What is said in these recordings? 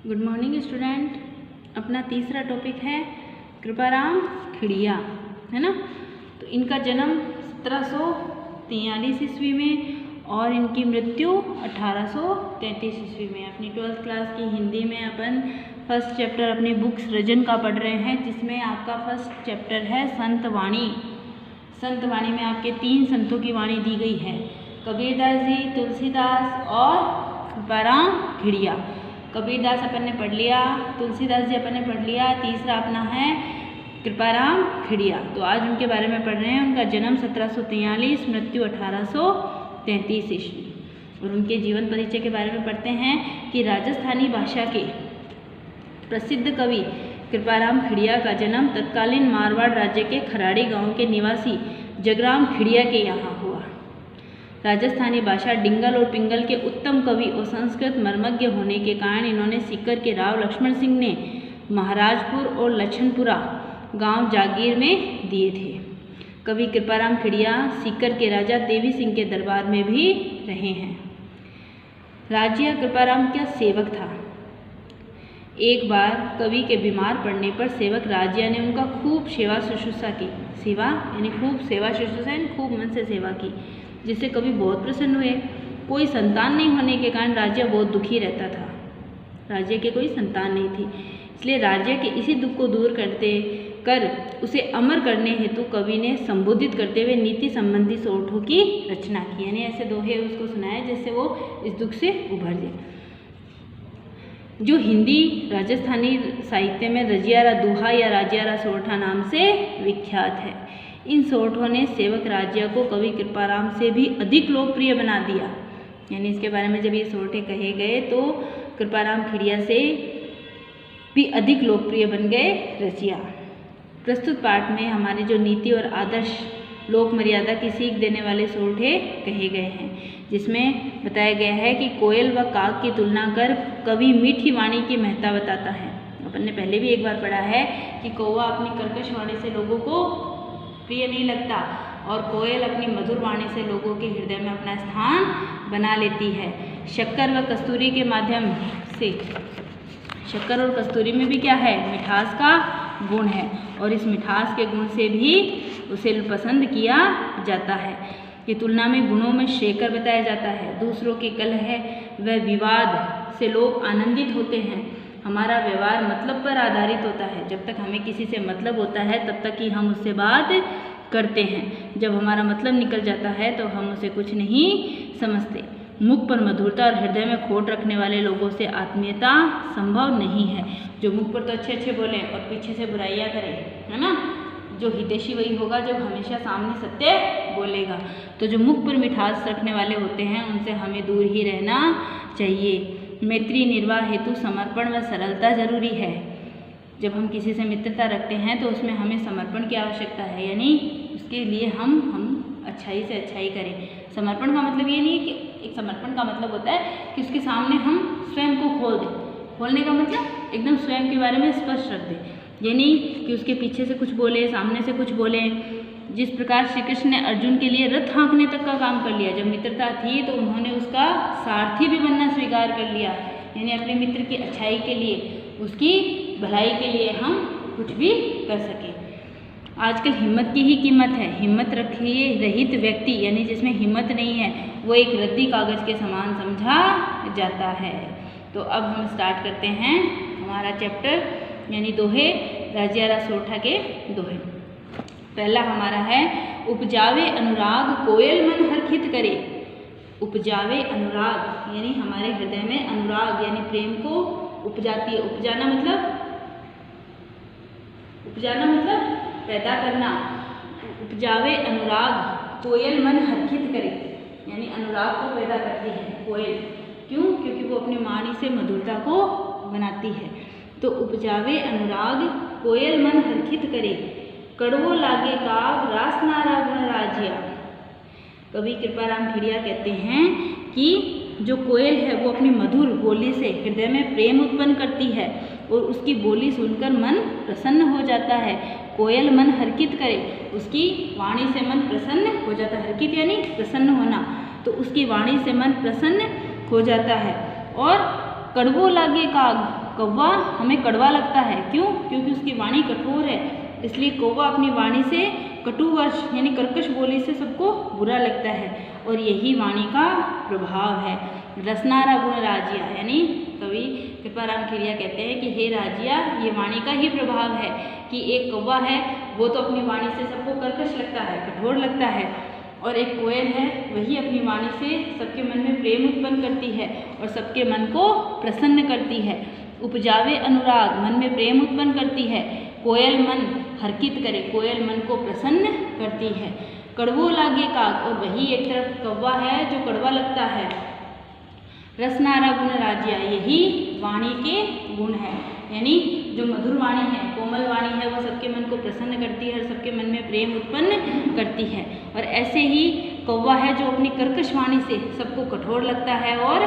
Good morning student. अपना तीसरा topic है कृपाराम खिड़िया, है ना। तो इनका जन्म 1743 ईस्वी में और इनकी मृत्यु 1833 ईस्वी में। अपनी 12th क्लास की हिंदी में अपन फर्स्ट चैप्टर अपनी बुक सृजन का पढ़ रहे हैं, जिसमें आपका फर्स्ट चैप्टर है संत वाणी। संत वाणी में आपके 3 संतों की वाणी दी गई है, कबीरदास जी, तुलसीदास और कृपाराम खिड़िया। कबीरदास अपन ने पढ़ लिया, तुलसीदास जी अपन ने पढ़ लिया, तीसरा अपना है कृपाराम खिड़िया। तो आज उनके बारे में पढ़ रहे हैं। उनका जन्म 1743, मृत्यु 1833 ईस्वी। और उनके जीवन परिचय के बारे में पढ़ते हैं कि राजस्थानी भाषा के प्रसिद्ध कवि कृपाराम खिड़िया का जन्म तत्कालीन मारवाड़ राज्य के खराड़ी गांव के निवासी जगराम खिड़िया के यहाँ हुआ। राजस्थानी भाषा डिंगल और पिंगल के उत्तम कवि और संस्कृत मर्मज्ञ होने के कारण इन्होंने सीकर के राव लक्ष्मण सिंह ने महाराजपुर और लछनपुरा गांव जागीर में दिए थे। कवि कृपाराम खिड़िया सीकर के राजा देवी सिंह के दरबार में भी रहे हैं। राजिया कृपाराम का सेवक था। एक बार कवि के बीमार पड़ने पर सेवक राजिया ने उनका खूब सेवा शुश्रूषा की। सेवा यानी खूब सेवा शुश्रूषा यानी खूब मन से सेवा की, जिससे कवि बहुत प्रसन्न हुए। कोई संतान नहीं होने के कारण राजिया बहुत दुखी रहता था। राजिया के कोई संतान नहीं थी, इसलिए राजिया के इसी दुख को दूर कर उसे अमर करने हेतु कवि ने संबोधित करते हुए नीति संबंधी सोठों की रचना की, यानी ऐसे दोहे उसको सुनाए जिससे वो इस दुख से उभर जाए। जो हिंदी राजस्थानी साहित्य में रजियारा दोहा या राजियारा सोठा नाम से विख्यात है। इन सोठों ने सेवक राजिया को कवि कृपाराम से भी अधिक लोकप्रिय बना दिया। यानी इसके बारे में जब ये सोठे कहे गए तो कृपाराम खिड़िया से भी अधिक लोकप्रिय बन गए रजिया। प्रस्तुत पाठ में हमारे जो नीति और आदर्श लोक मर्यादा की सीख देने वाले सोठे कहे गए हैं, जिसमें बताया गया है कि कोयल व काग की तुलना कर कवि मीठी वाणी की महत्ता बताता है। अपन ने पहले भी एक बार पढ़ा है कि कौवा अपनी कर्कश वाणी से लोगों को प्रिय नहीं लगता और कोयल अपनी मधुर वाणी से लोगों के हृदय में अपना स्थान बना लेती है। शक्कर व कस्तूरी के माध्यम से, शक्कर और कस्तूरी में भी क्या है, मिठास का गुण है, और इस मिठास के गुण से भी उसे पसंद किया जाता है। ये तुलना में गुणों में श्रेयकर बताया जाता है। दूसरों के कलह व विवाद से लोग आनंदित होते हैं। हमारा व्यवहार मतलब पर आधारित होता है। जब तक हमें किसी से मतलब होता है तब तक ही हम उससे बात करते हैं। जब हमारा मतलब निकल जाता है तो हम उसे कुछ नहीं समझते। मुख पर मधुरता और हृदय में खोट रखने वाले लोगों से आत्मीयता संभव नहीं है। जो मुख पर तो अच्छे अच्छे बोले और पीछे से बुराइयां करे, है ना। जो हितैषी वही होगा जो हमेशा सामने सत्य बोलेगा। तो जो मुख पर मिठास रखने वाले होते हैं उनसे हमें दूर ही रहना चाहिए। मैत्री निर्वाह हेतु समर्पण व सरलता जरूरी है। जब हम किसी से मित्रता रखते हैं तो उसमें हमें समर्पण की आवश्यकता है, यानी उसके लिए हम अच्छाई से अच्छाई करें। समर्पण का मतलब ये नहीं है कि एक समर्पण का मतलब होता है कि उसके सामने हम स्वयं को खोल दें। खोलने का मतलब एकदम स्वयं के बारे में स्पष्ट रख दें, ये नहीं कि उसके पीछे से कुछ बोले, सामने से कुछ बोले। जिस प्रकार श्री कृष्ण ने अर्जुन के लिए रथ हाँकने तक का काम कर लिया। जब मित्रता थी तो उन्होंने उसका सारथी भी बनना स्वीकार कर लिया, यानी अपने मित्र की अच्छाई के लिए, उसकी भलाई के लिए हम कुछ भी कर सकें। आजकल हिम्मत की ही कीमत है। हिम्मत रखिए रहित व्यक्ति, यानी जिसमें हिम्मत नहीं है, वो एक रद्दी कागज के समान समझा जाता है। तो अब हम स्टार्ट करते हैं हमारा चैप्टर, यानी दोहे, राजियारा सोठा के दोहे। पहला हमारा है उपजावे अनुराग कोयल मन हर्षित करे। उपजावे अनुराग यानी हमारे हृदय में अनुराग यानी प्रेम को उपजाती है। उपजाना मतलब पैदा करना। उपजावे अनुराग कोयल मन हर्षित करे, यानी अनुराग को पैदा करती है कोयल। क्यों? क्योंकि वो अपनी वाणी से मधुरता को बनाती है। तो उपजावे अनुराग कोयल मन हर्षित करे, कड़वो लागे काग रास नारा गुण राजिया। कवि कृपाराम खिड़िया कहते हैं कि जो कोयल है वो अपनी मधुर बोली से हृदय में प्रेम उत्पन्न करती है और उसकी बोली सुनकर मन प्रसन्न हो जाता है। कोयल मन हर्षित करे, उसकी वाणी से मन प्रसन्न हो जाता है। हर्षित यानी प्रसन्न होना, तो उसकी वाणी से मन प्रसन्न हो जाता है। और कड़वो लागे काग, कौवा हमें कड़वा लगता है। क्यों? क्योंकि उसकी वाणी कठोर है, इसलिए कौवा अपनी वाणी से कटुवर्ष यानी कर्कश बोली से सबको बुरा लगता है, और यही वाणी का प्रभाव है। रसनारा गुण राजिया, यानी कवि कृपाराम खिड़िया कहते हैं कि हे राजिया, ये वाणी का ही प्रभाव है कि एक कौवा है वो तो अपनी वाणी से सबको कर्कश लगता है, कठोर लगता है, और एक कोयल है वही अपनी वाणी से सबके मन में प्रेम उत्पन्न करती है और सबके मन को प्रसन्न करती है। उपजावे अनुराग, मन में प्रेम उत्पन्न करती है। कोयल मन हर्षित करे, कोयल मन को प्रसन्न करती है। कड़वो लागे काग, और वही एक तरफ कौवा है जो कड़वा लगता है। रसनारा गुण राजिया, यही वाणी के गुण है, यानी जो मधुर वाणी है, कोमल वाणी है, वो सबके मन को प्रसन्न करती है और सबके मन में प्रेम उत्पन्न करती है। और ऐसे ही कौवा है जो अपनी कर्कश वाणी से सबको कठोर लगता है और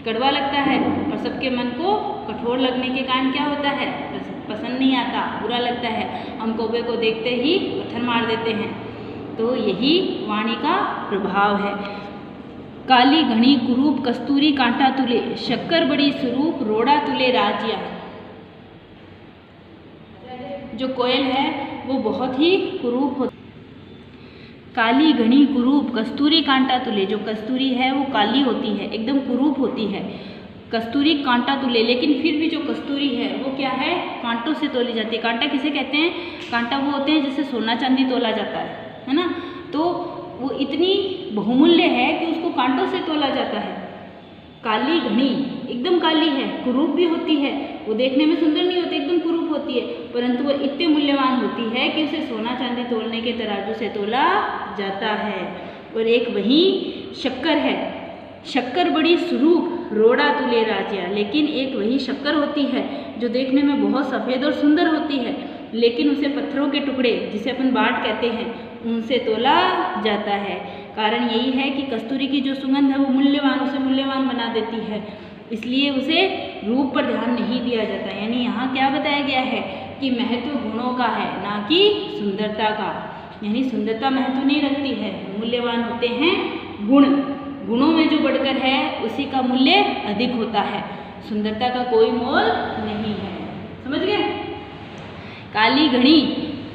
कड़वा लगता है, और सबके मन को कठोर लगने के कारण क्या होता है, पसंद नहीं आता, बुरा लगता है। हम कौवे को देखते ही पत्थर मार देते हैं। तो यही वाणी का प्रभाव है। काली घनी कुरूप कस्तूरी कांटा तुले, शक्कर बड़ी स्वरूप रोड़ा तुले राजिया। जो कोयल है वो बहुत ही कुरूप होती, काली घनी कुरूप कस्तूरी कांटा तुले, जो कस्तूरी है वो काली होती है, एकदम कुरूप होती है। कस्तूरी कांटा तुले, लेकिन फिर भी जो कस्तूरी है वो क्या है, कांटों से तोली जाती है। कांटा किसे कहते हैं? कांटा वो होते हैं जिससे सोना चांदी तोला जाता है ना। तो वो इतनी बहुमूल्य है कि उसको कांटों से तोला जाता है। काली घनी, एकदम काली है, कुरूप भी होती है, वो देखने में सुंदर नहीं होती, एकदम कुरूप होती है, परंतु वो इतने मूल्यवान होती है कि उसे सोना चांदी तोलने के तराजू से तोला जाता है। और एक वही शक्कर है, शक्कर बड़ी स्वरूप रोड़ा तुले राजिया, लेकिन एक वही शक्कर होती है जो देखने में बहुत सफ़ेद और सुंदर होती है, लेकिन उसे पत्थरों के टुकड़े जिसे अपन बाट कहते हैं उनसे तोला जाता है। कारण यही है कि कस्तूरी की जो सुगंध है वो मूल्यवान, उसे मूल्यवान बना देती है, इसलिए उसे रूप पर ध्यान नहीं दिया जाता। यानी यहाँ क्या बताया गया है कि महत्व गुणों का है, ना कि सुंदरता का। यानी सुंदरता महत्व नहीं रखती है, मूल्यवान होते हैं गुण, गुणों में जो बढ़कर है उसी का मूल्य अधिक होता है, सुंदरता का कोई मोल नहीं है। समझ गए? काली घनी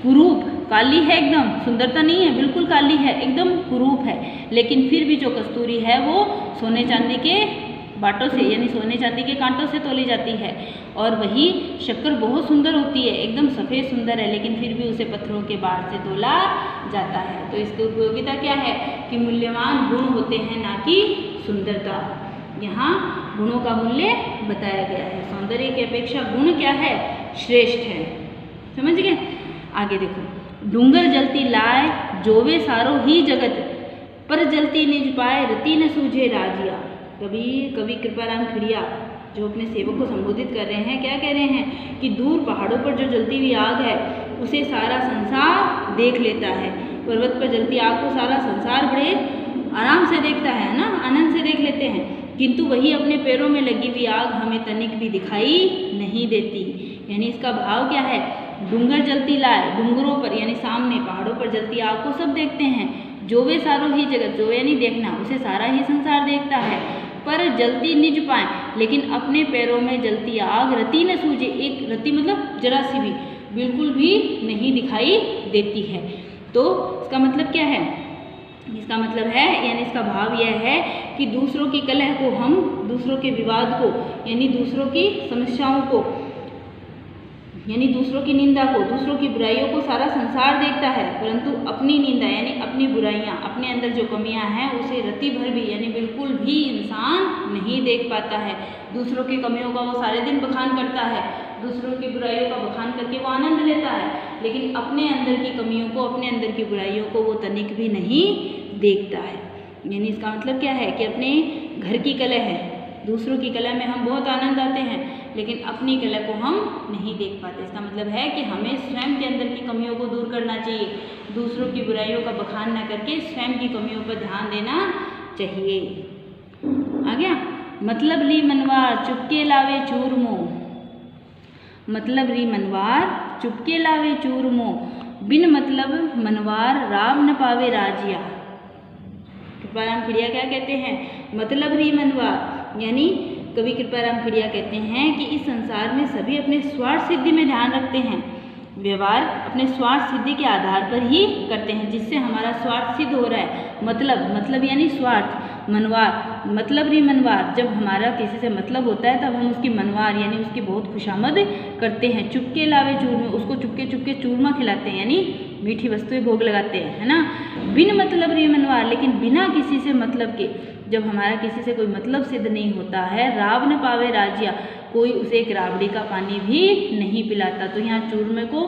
कुरूप, काली है एकदम, सुंदरता नहीं है, बिल्कुल काली है, एकदम कुरूप है, लेकिन फिर भी जो कस्तूरी है वो सोने चांदी के बाटों से यानी सोने चांदी के कांटों से तोली जाती है। और वही शक्कर बहुत सुंदर होती है, एकदम सफ़ेद सुंदर है, लेकिन फिर भी उसे पत्थरों के बाट से तोला जाता है। तो इसकी उपयोगिता क्या है कि मूल्यवान गुण होते हैं, ना कि सुंदरता। यहाँ गुणों का मूल्य बताया गया है। सौंदर्य की अपेक्षा गुण क्या है, श्रेष्ठ है। समझ गए? आगे देखो, डूंगर जलती लाए जोवे सारो ही जगत, पर जलती निज पाए रति न सूझे राजिया। कवि कृपाराम खिड़िया जो अपने सेवक को संबोधित कर रहे हैं, क्या कह रहे हैं कि दूर पहाड़ों पर जो जलती हुई आग है उसे सारा संसार देख लेता है। पर्वत पर जलती आग को सारा संसार बड़े आराम से देखता है ना, आनंद से देख लेते हैं, किंतु वही अपने पैरों में लगी हुई आग हमें तनिक भी दिखाई नहीं देती। यानी इसका भाव क्या है, डूंगर जलती लाए, डूंगरों पर यानी सामने पहाड़ों पर जलती आग को सब देखते हैं, जोवे सारो ही जगत, जो यानी देखना, उसे सारा ही संसार देखता है, पर जलती निज पाए, लेकिन अपने पैरों में जलती आग रति न सूझे, एक रति मतलब जरा सी भी, बिल्कुल भी नहीं दिखाई देती है। तो इसका मतलब क्या है, इसका मतलब है यानी इसका भाव यह है कि दूसरों की कलह को हम, दूसरों के विवाद को यानी दूसरों की समस्याओं को यानी दूसरों की निंदा को, दूसरों की बुराइयों को सारा संसार देखता है, परंतु अपनी निंदा यानी अपनी बुराइयां, अपने अंदर जो कमियां हैं उसे रति भर भी यानी बिल्कुल भी इंसान नहीं देख पाता है। दूसरों की कमियों का वो सारे दिन बखान करता है, दूसरों की बुराइयों का बखान करके वो आनंद लेता है, लेकिन अपने अंदर की कमियों को, अपने अंदर की बुराइयों को वो तनिक भी नहीं देखता है। यानी इसका मतलब क्या है कि अपने घर की कलह है, दूसरों की कला में हम बहुत आनंद आते हैं, लेकिन अपनी कला को हम नहीं देख पाते। इसका मतलब है कि हमें स्वयं के अंदर की कमियों को दूर करना चाहिए, दूसरों की बुराइयों का बखान न करके स्वयं की कमियों पर ध्यान देना चाहिए। आ गया? मतलब ली मनवार चुपके लावे चूरमो, मतलब ली मनवार चुपके लावे चूरमो, बिन मतलब मनवार राम न पावे राजिया। कृपाराम खिड़िया क्या कहते हैं, मतलब री मनवार यानी कवि कृपाराम खिड़िया कहते हैं कि इस संसार में सभी अपने स्वार्थ सिद्धि में ध्यान रखते हैं, व्यवहार अपने स्वार्थ सिद्धि के आधार पर ही करते हैं, जिससे हमारा स्वार्थ सिद्ध हो रहा है। मतलब यानी स्वार्थ, मनवार मतलब री मनवार, जब हमारा किसी से मतलब होता है तब हम उसकी मनवार यानी उसकी बहुत खुशामद करते हैं। चुपके लावे चूरमे, उसको चुपके चुपके चूरमा खिलाते हैं यानी मीठी वस्तुएं भोग लगाते हैं, है ना। बिन मतलब री मनवार, लेकिन बिना किसी से मतलब के, जब हमारा किसी से कोई मतलब सिद्ध नहीं होता है। राव न पावे राजिया, कोई उसे एक राबड़ी का पानी भी नहीं पिलाता। तो यहाँ चूरमे को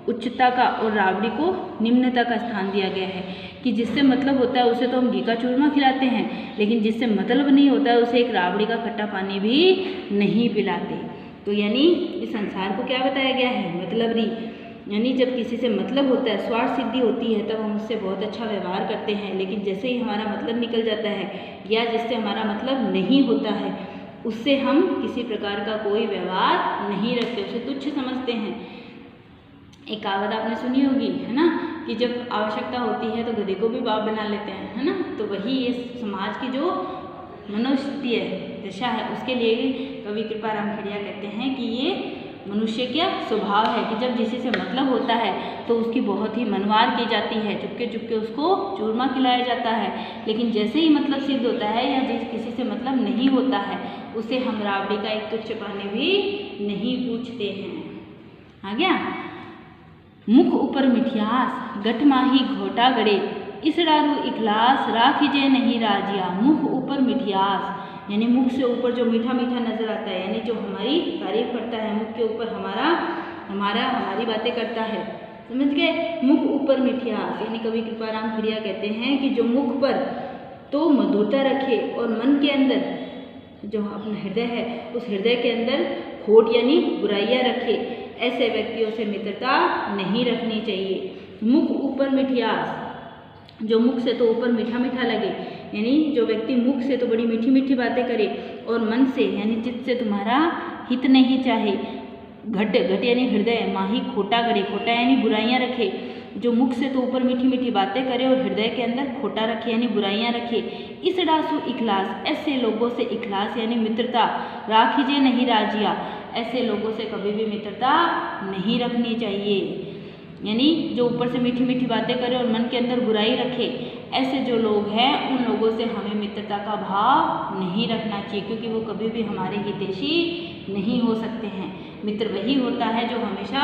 उच्चता का और राबड़ी को निम्नता का स्थान दिया गया है कि जिससे मतलब होता है उसे तो हम घी का चूरमा खिलाते हैं, लेकिन जिससे मतलब नहीं होता है उसे एक राबड़ी का खट्टा पानी भी नहीं पिलाते। तो यानी इस संसार को क्या बताया गया है, मतलब री, यानी जब किसी से मतलब होता है, स्वार्थ सिद्धि होती है, तब हम उससे बहुत अच्छा व्यवहार करते हैं, लेकिन जैसे ही हमारा मतलब निकल जाता है या जिससे हमारा मतलब नहीं होता है उससे हम किसी प्रकार का कोई व्यवहार नहीं रखते, उसे तुच्छ समझते हैं। एक कहावत आपने सुनी होगी, है ना, कि जब आवश्यकता होती है तो गधे को भी बाप बना लेते हैं, है ना। तो वही ये समाज की जो मनुष्य है, दशा है, उसके लिए कवि कृपाराम खिड़िया कहते हैं कि ये मनुष्य का स्वभाव है कि जब किसी से मतलब होता है तो उसकी बहुत ही मनवार की जाती है, चुपके चुपके उसको चूरमा खिलाया जाता है, लेकिन जैसे ही मतलब सिद्ध होता है या किसी से मतलब नहीं होता है उसे हम राबड़ी का एक तुच्छ पानी भी नहीं पूछते हैं। आ गया। मुख ऊपर मिठियास गठ माही घोटा गड़े, इस डारू इखलास राखीजे नहीं राजिया। मुख ऊपर मिठियास यानी मुख से ऊपर जो मीठा मीठा नजर आता है, यानी जो हमारी तारीफ करता है, मुख के ऊपर हमारी बातें करता है, समझ गए। मुख ऊपर मिठियास यानी कवि कृपाराम खिड़िया कहते हैं कि जो मुख पर तो मधुरता रखे और मन के अंदर जो अपना हृदय है उस हृदय के अंदर खोट यानी बुराइयां रखे, ऐसे व्यक्तियों से मित्रता नहीं रखनी चाहिए। मुख ऊपर मिठियास, जो मुख से तो ऊपर मीठा मीठा लगे, यानी जो व्यक्ति मुख से तो बड़ी मीठी मीठी बातें करे और मन से यानी चित्त से तुम्हारा हित नहीं चाहे। घट यानी हृदय, माही खोटा गड़े, खोटा यानी बुराइयां रखे, जो मुख से तो ऊपर मीठी मीठी बातें करे और हृदय के अंदर खोटा रखे यानी बुराइयां रखे। इस डासु इखलास, ऐसे लोगों से इखलास यानी मित्रता राखीजे नहीं राजिया, ऐसे लोगों से कभी भी मित्रता नहीं रखनी चाहिए। यानी जो ऊपर से मीठी मीठी बातें करे और मन के अंदर बुराई रखे, ऐसे जो लोग हैं उन लोगों से हमें मित्रता का भाव नहीं रखना चाहिए, क्योंकि वो कभी भी हमारे हितैषी नहीं हो सकते हैं। मित्र वही होता है जो हमेशा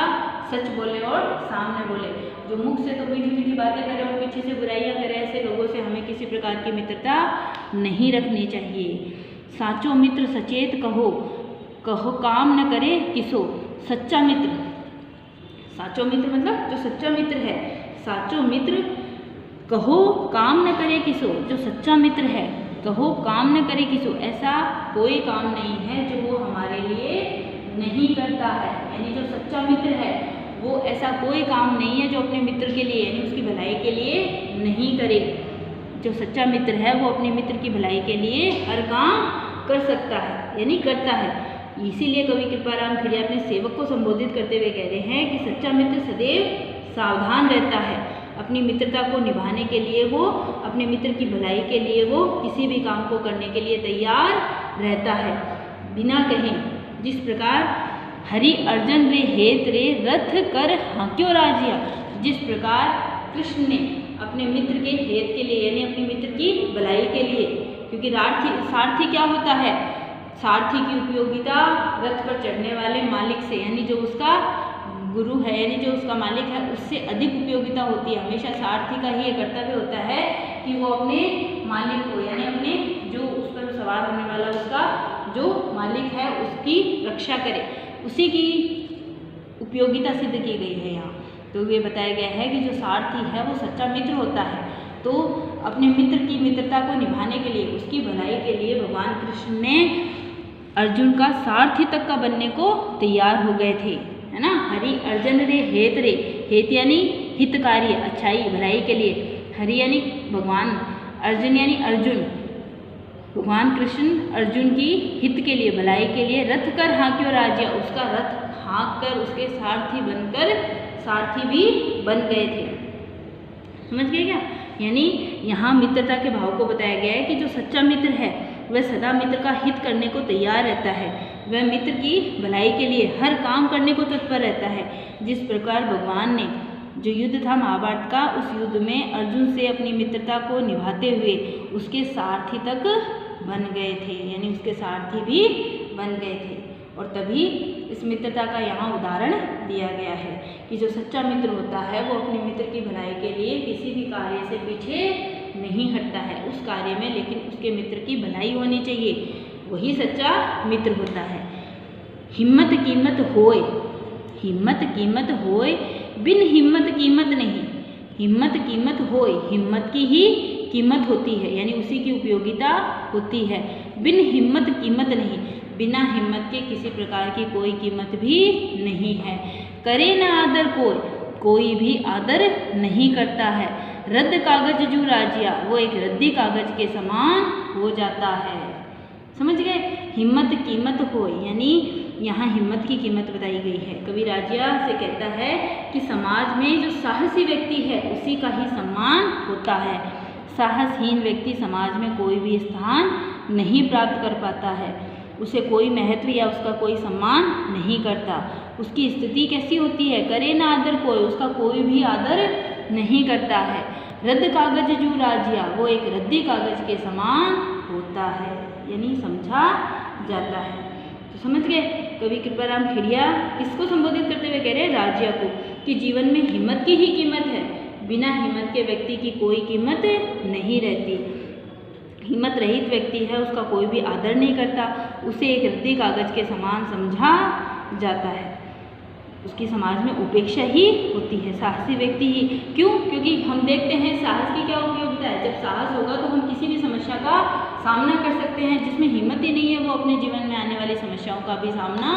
सच बोले और सामने बोले। जो मुख से तो मीठी मीठी बातें करे और पीछे से बुराइयां करे, ऐसे लोगों से हमें किसी प्रकार की मित्रता नहीं रखनी चाहिए। साचो मित्र सचेत कहो, कहो काम न करे किसो। सच्चा मित्र, साचो मित्र मतलब जो सच्चा मित्र है, साचो मित्र कहो काम न करे किसो, जो सच्चा मित्र है कहो काम न करे किसो, ऐसा कोई काम नहीं है जो वो हमारे लिए नहीं करता है। यानी जो सच्चा मित्र है वो ऐसा कोई काम नहीं है जो अपने मित्र के लिए यानी उसकी भलाई के लिए नहीं करे। जो सच्चा मित्र है वो अपने मित्र की भलाई के लिए हर काम कर सकता है यानी करता है। इसीलिए कवि कृपाराम खिड़िया अपने सेवक को संबोधित करते हुए कह रहे हैं कि सच्चा मित्र सदैव सावधान रहता है, अपनी मित्रता को निभाने के लिए वो, अपने मित्र की भलाई के लिए वो किसी भी काम को करने के लिए तैयार रहता है बिना कहे। जिस प्रकार हरि अर्जुन रे हेत रे रथ कर हाक्यो राजिया, जिस प्रकार कृष्ण ने अपने मित्र के हेत के लिए यानी अपने मित्र की भलाई के लिए, क्योंकि सारथी क्या होता है, सारथी की उपयोगिता रथ पर चढ़ने वाले मालिक से यानी जो उसका गुरु है यानी जो उसका मालिक है उससे अधिक उपयोगिता होती है। हमेशा सारथी का ही ये कर्तव्य होता है कि वो अपने मालिक को यानी अपने जो उस पर सवार होने वाला उसका जो मालिक है उसकी रक्षा करे, उसी की उपयोगिता सिद्ध की गई है यहाँ। तो ये बताया गया है कि जो सारथी है वो सच्चा मित्र होता है, तो अपने मित्र की मित्रता को निभाने के लिए, उसकी भलाई के लिए भगवान कृष्ण ने अर्जुन का सारथी तक का बनने को तैयार हो गए थे, है ना। हरि अर्जुन रे हेत रे, हेत यानी हितकारी, अच्छाई भलाई के लिए, हरि यानी भगवान, अर्जुन यानी अर्जुन, भगवान कृष्ण अर्जुन की हित के लिए भलाई के लिए रथ कर हाक्यो राजिया, उसका रथ हाँक कर उसके सारथी बनकर सारथी भी बन गए थे। समझ गए क्या? यानी यहाँ मित्रता के भाव को बताया गया है कि जो सच्चा मित्र है वह सदा मित्र का हित करने को तैयार रहता है। वह मित्र की भलाई के लिए हर काम करने को तत्पर रहता है। जिस प्रकार भगवान ने जो युद्ध था महाभारत का, उस युद्ध में अर्जुन से अपनी मित्रता को निभाते हुए उसके सारथी तक बन गए थे, यानी उसके सारथी भी बन गए थे। और तभी इस मित्रता का यहाँ उदाहरण दिया गया है कि जो सच्चा मित्र होता है वो अपने मित्र की भलाई के लिए किसी भी कार्य से पीछे नहीं हटता है उस कार्य में, लेकिन उसके मित्र की भलाई होनी चाहिए, वही सच्चा मित्र होता है। हिम्मत कीमत होए, हिम्मत कीमत होए, बिन हिम्मत कीमत नहीं। हिम्मत कीमत होए, हिम्मत की ही कीमत होती है, यानी उसी की उपयोगिता होती है। बिन हिम्मत कीमत नहीं, बिना हिम्मत के किसी प्रकार की कोई कीमत भी नहीं है। करे न आदर कोई, कोई भी आदर नहीं करता है। रद्द कागज जू राजिया, वो एक रद्दी कागज के समान हो जाता है। समझ गए? हिम्मत कीमत हो, यानी यहाँ हिम्मत की कीमत बताई गई है। कवि राजिया से कहता है कि समाज में जो साहसी व्यक्ति है उसी का ही सम्मान होता है। साहसहीन व्यक्ति समाज में कोई भी स्थान नहीं प्राप्त कर पाता है, उसे कोई महत्व या उसका कोई सम्मान नहीं करता। उसकी स्थिति कैसी होती है? करे ना आदर कोई, उसका कोई भी आदर नहीं करता है। रद्द कागज जू राजिया, वो एक रद्दी कागज के समान होता है, यानी समझा जाता है। तो समझ गए? कवि कृपाराम खेड़िया किसको संबोधित करते हुए कह रहे हैं? राजिया को, कि जीवन में हिम्मत की ही कीमत है, बिना हिम्मत के व्यक्ति की कोई कीमत नहीं रहती। हिम्मत रहित व्यक्ति है, उसका कोई भी आदर नहीं करता, उसे एक रद्दी कागज के समान समझा जाता है, उसकी समाज में उपेक्षा ही होती है। साहसी व्यक्ति ही, क्यों? क्योंकि हम देखते हैं साहस की क्या उपयोगिता है। जब साहस होगा तो हम किसी भी समस्या का सामना कर सकते हैं। जिसमें हिम्मत ही नहीं है वो अपने जीवन में आने वाली समस्याओं का भी सामना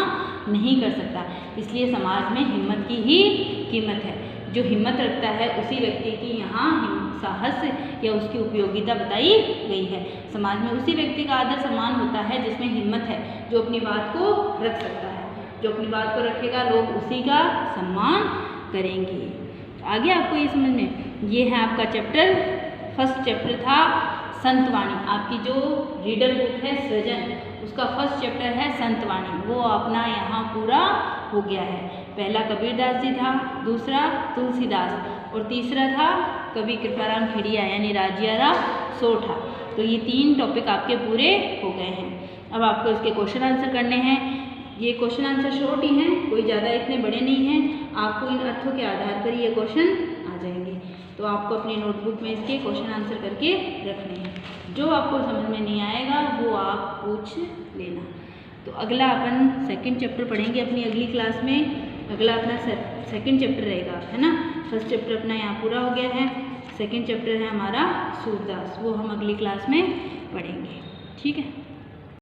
नहीं कर सकता। इसलिए समाज में हिम्मत की ही कीमत है। जो हिम्मत रखता है उसी व्यक्ति की यहाँ साहस या उसकी उपयोगिता बताई गई है। समाज में उसी व्यक्ति का आदर सम्मान होता है जिसमें हिम्मत है, जो अपनी बात को रख सकता है। जो अपनी बात को रखेगा लोग उसी का सम्मान करेंगे। आगे आपको ये समझ में, ये है आपका चैप्टर, फर्स्ट चैप्टर था संतवाणी। आपकी जो रीडर बुक है सृजन, उसका फर्स्ट चैप्टर है संतवाणी, वो अपना यहाँ पूरा हो गया है। पहला कबीरदास जी था, दूसरा तुलसीदास और तीसरा था कवि कृपाराम खेड़िया यानी राजिया सोठा। तो ये 3 टॉपिक आपके पूरे हो गए हैं। अब आपको इसके क्वेश्चन आंसर करने हैं। ये क्वेश्चन आंसर शॉर्ट ही हैं, कोई ज़्यादा इतने बड़े नहीं हैं। आपको इन अर्थों के आधार पर ये क्वेश्चन आ जाएंगे, तो आपको अपनी नोटबुक में इसके क्वेश्चन आंसर करके रखने हैं। जो आपको समझ में नहीं आएगा वो आप पूछ लेना। तो अगला अपन सेकंड चैप्टर पढ़ेंगे अपनी अगली क्लास में। अगला अपना सेकंड चैप्टर रहेगा, है ना। फर्स्ट चैप्टर अपना यहाँ पूरा हो गया है, सेकंड चैप्टर है हमारा सूरदास, वो हम अगली क्लास में पढ़ेंगे। ठीक है।